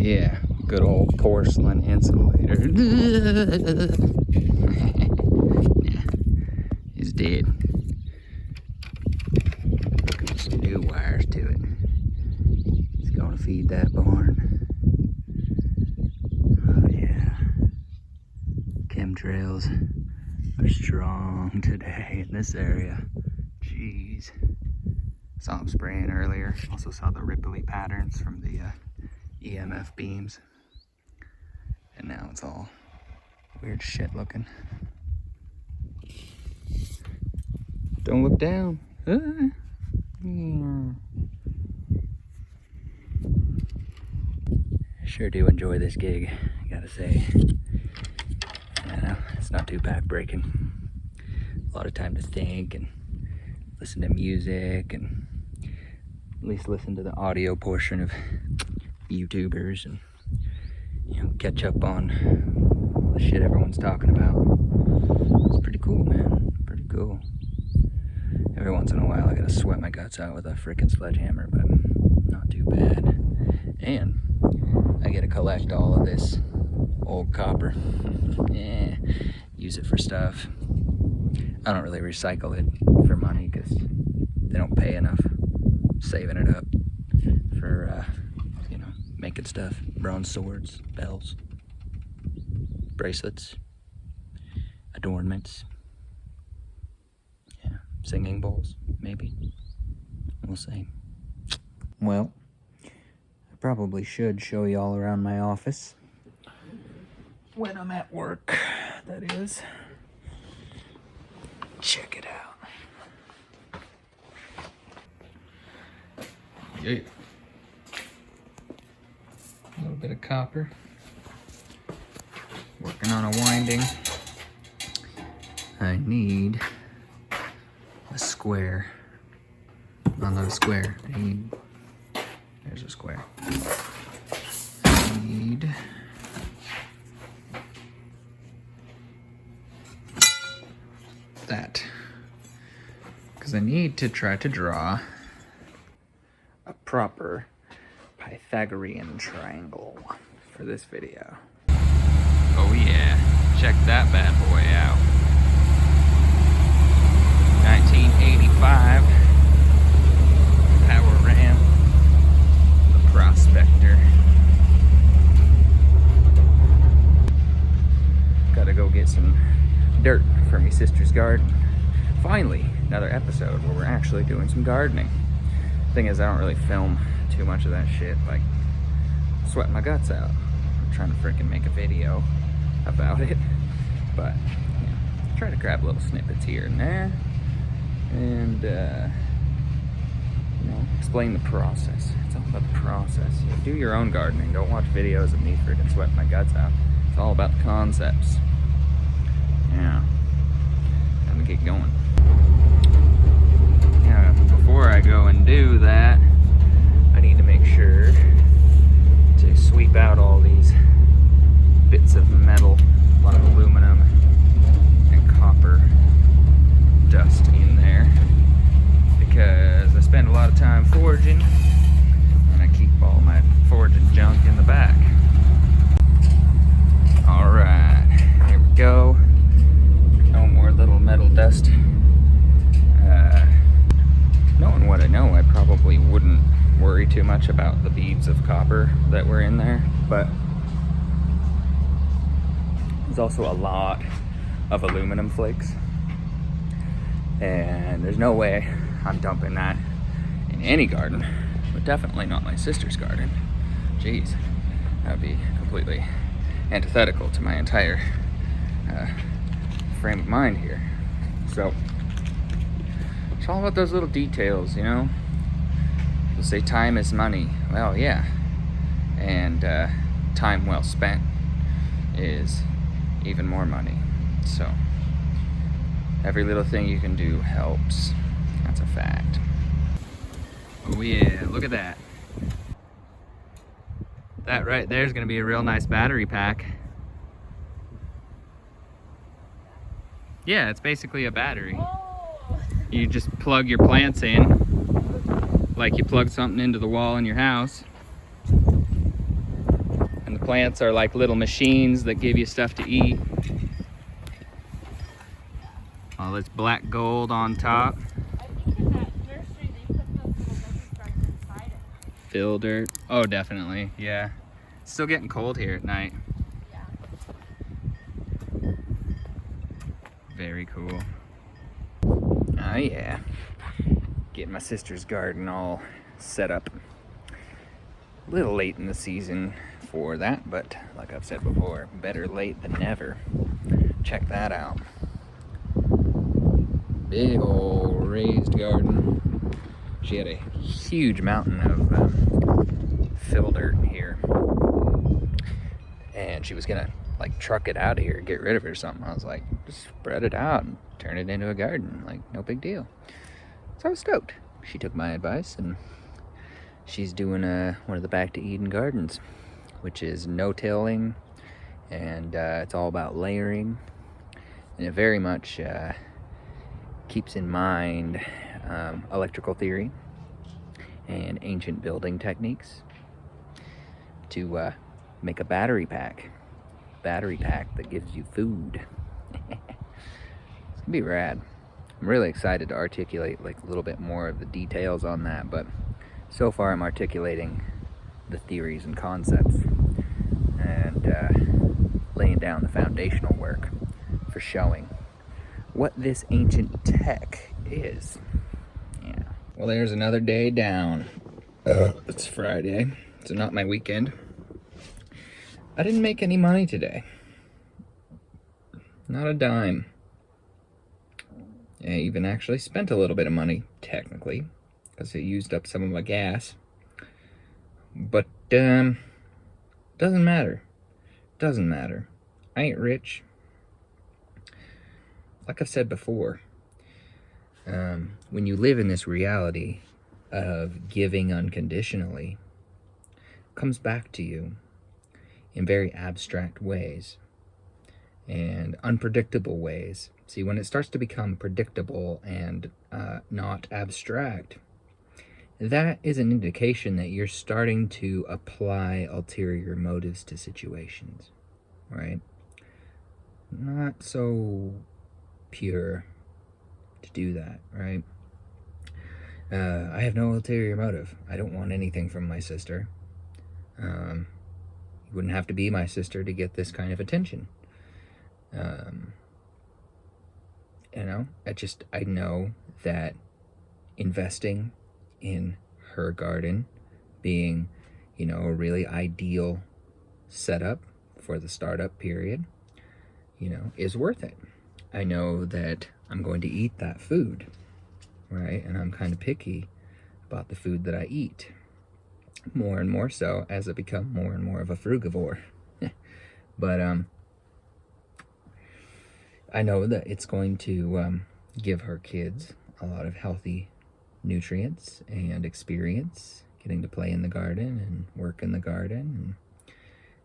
yeah, good old porcelain insulator. Nah, he's dead. Hook some new wires to it. It's gonna feed that barn. Oh yeah. Chemtrails are strong today in this area. Jeez. Saw him spraying earlier. Also saw the ripply patterns from the EMF beams. And now it's all weird shit looking. Don't look down. Sure do enjoy this gig, I gotta say. It's not too backbreaking. A lot of time to think and listen to music and at least listen to the audio portion of YouTubers and, you know, catch up on the shit everyone's talking about. It's pretty cool, man. Pretty cool. Every once in a while I gotta sweat my guts out with a frickin' sledgehammer, but not too bad. And I get to collect all of this old copper. Yeah, use it for stuff. I don't really recycle it for money because they don't pay enough. Saving it up for, you know, making stuff. Bronze swords, bells, bracelets, adornments. Yeah, singing bowls, maybe. We'll see. Well, I probably should show you all around my office. When I'm at work, that is. Check it out. Yeah. A little bit of copper. Working on a winding. I need a square. Oh, not a square. I need... There's a square. I need... that. Because I need to try to draw a proper Pythagorean triangle for this video. Oh yeah, check that bad boy out. 1985 Power Ram, the Prospector. Gotta go get some dirt from my sister's garden. Finally, another episode where we're actually doing some gardening. Thing is, I don't really film too much of that shit, like sweating my guts out. I'm trying to freaking make a video about it, but you know, try to grab little snippets here and there, and you know, explain the process. It's all about the process. You do your own gardening. Don't watch videos of me freaking sweating my guts out. It's all about the concepts. Yeah, time to get going. Yeah, before I go and do that, I need to make sure to sweep out all these bits of metal, a lot of aluminum and copper dust in there, because I spend a lot of time forging and I keep all my forging junk in the back. Alright, here we go. No more little metal dust. Knowing what I know, I probably wouldn't worry too much about the beads of copper that were in there, but there's also a lot of aluminum flakes, and there's no way I'm dumping that in any garden, but definitely not my sister's garden. Jeez, that would be completely antithetical to my entire frame of mind here. So it's all about those little details, you know. They'll say time is money. Well, yeah, and time well spent is even more money. So every little thing you can do helps. That's a fact. Oh yeah, look at that. That right there is going to be a real nice battery pack. Yeah, it's basically a battery. You just plug your plants in, like you plug something into the wall in your house. plants are like little machines that give you stuff to eat. All this black gold on top. I think in that nursery they put those little baby starts inside it. Fill dirt. Oh, definitely. Yeah. It's still getting cold here at night. Yeah. Very cool. Oh yeah. Getting my sister's garden all set up. A little late in the season for that, but like I've said before, better late than never. Check that out. Big old raised garden. She had a huge mountain of fill dirt here, and she was gonna like truck it out of here, get rid of it or something. I was like, just spread it out and turn it into a garden, like no big deal. So I was stoked. She took my advice, and she's doing one of the Back to Eden gardens, which is no-tilling, and it's all about layering, and it very much keeps in mind electrical theory and ancient building techniques to make a battery pack that gives you food. It's gonna be rad. I'm really excited to articulate like a little bit more of the details on that, but so far I'm articulating the theories and concepts and laying down the foundational work for showing what this ancient tech is. Yeah. Well, there's another day down. It's Friday, so not my weekend. I didn't make any money today. Not a dime. I even actually spent a little bit of money, technically, because it used up some of my gas. But, doesn't matter. Doesn't matter. I ain't rich. Like I've said before, when you live in this reality of giving unconditionally, it comes back to you in very abstract ways and unpredictable ways. See, when it starts to become predictable and not abstract, that is an indication that you're starting to apply ulterior motives to situations, right? Not so pure to do that, right? I have no ulterior motive. I don't want anything from my sister. You wouldn't have to be my sister to get this kind of attention. You know, I know that investing in her garden being, you know, a really ideal setup for the startup period, you know, is worth it. I know that I'm going to eat that food, right? And I'm kind of picky about the food that I eat, more and more so as I become more and more of a frugivore. But I know that it's going to give her kids a lot of healthy nutrients and experience, getting to play in the garden and work in the garden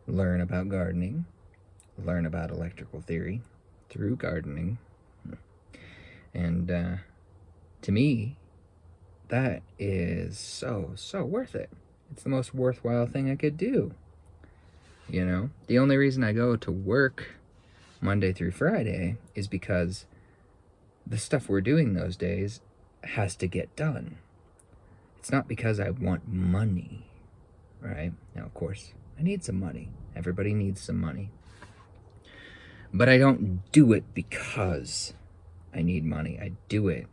and learn about gardening, learn about electrical theory through gardening. And to me, that is so worth it. It's the most worthwhile thing I could do. You know, the only reason I go to work Monday through Friday is because the stuff we're doing those days has to get done. It's not because I want money, right? Now, of course, I need some money. Everybody needs some money. But I don't do it because I need money. I do it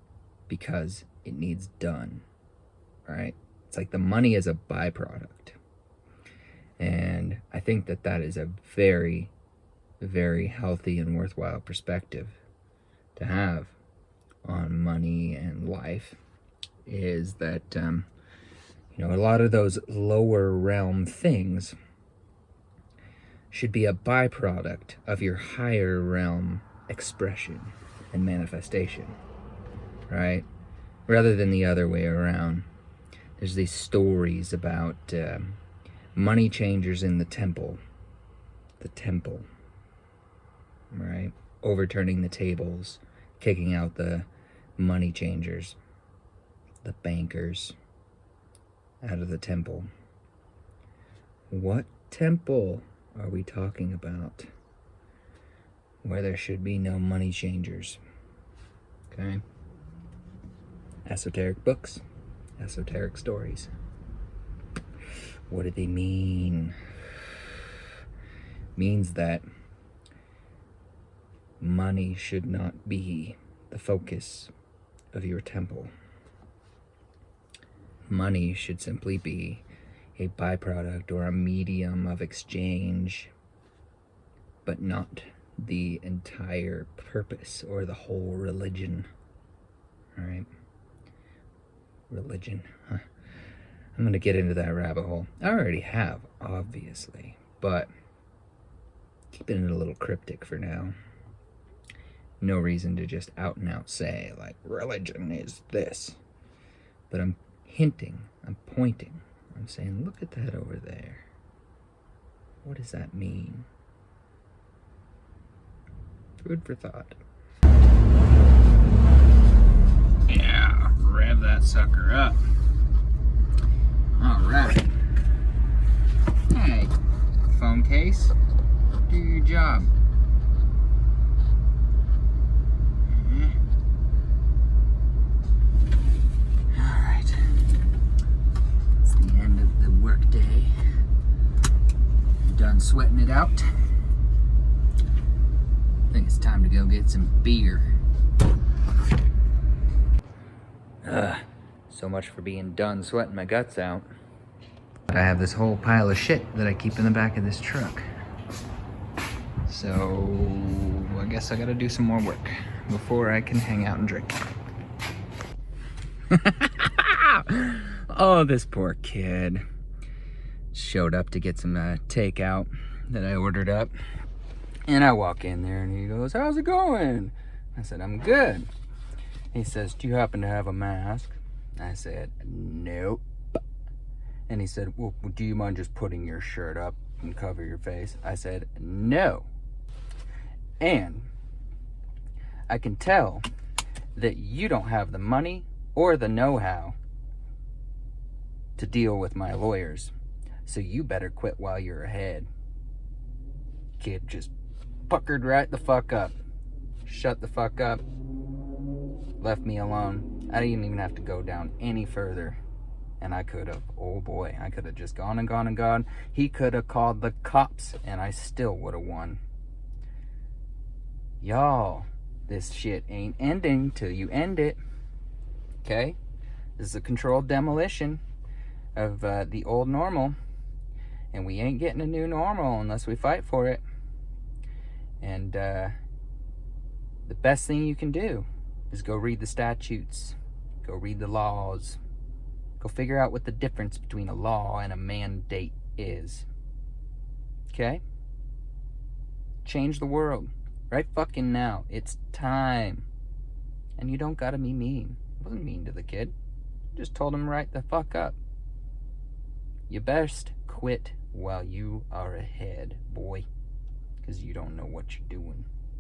because it needs done, right? It's like the money is a byproduct. And I think that that is a very, very healthy and worthwhile perspective to have on money and life, is that, you know, a lot of those lower realm things should be a byproduct of your higher realm expression and manifestation, right? Rather than the other way around. There's these stories about money changers in the temple, right? Overturning the tables, kicking out the money changers, the bankers, out of the temple. What temple are we talking about where there should be no money changers? Okay? Esoteric books, esoteric stories. What do they mean? Means that money should not be the focus of your temple. Money should simply be a byproduct or a medium of exchange, but not the entire purpose or the whole religion. All right? Religion. Huh. I'm going to get into that rabbit hole. I already have, obviously, but keeping it a little cryptic for now. No reason to just out and out say, like, religion is this. But I'm hinting, I'm pointing, I'm saying, look at that over there. What does that mean? Food for thought. Yeah, rev that sucker up. All right. Hey, phone case, do your job. All right. It's the end of the work day. Done sweating it out. I think it's time to go get some beer. So much for being done sweating my guts out. I have this whole pile of shit that I keep in the back of this truck. So I guess I gotta do some more work before I can hang out and drink. Oh, this poor kid. Showed up to get some takeout that I ordered up. And I walk in there and he goes, "How's it going?" I said, "I'm good." He says, "Do you happen to have a mask?" I said, "Nope." And he said, "Well, do you mind just putting your shirt up and cover your face?" I said, "No." And I can tell that you don't have the money or the know-how to deal with my lawyers. So you better quit while you're ahead. Kid just puckered right the fuck up. Shut the fuck up. Left me alone. I didn't even have to go down any further. And I could have, oh boy, I could have just gone and gone and gone. He could have called the cops and I still would have won. Y'all, this shit ain't ending till you end it. Okay? This is a controlled demolition of the old normal. And we ain't getting a new normal unless we fight for it. And the best thing you can do is go read the statutes. Go read the laws. Go figure out what the difference between a law and a mandate is. Okay? Change the world. Right fucking now. It's time. And you don't gotta be mean. I wasn't mean to the kid. Just told him right the fuck up. You best quit while you are ahead, boy. Because you don't know what you're doing.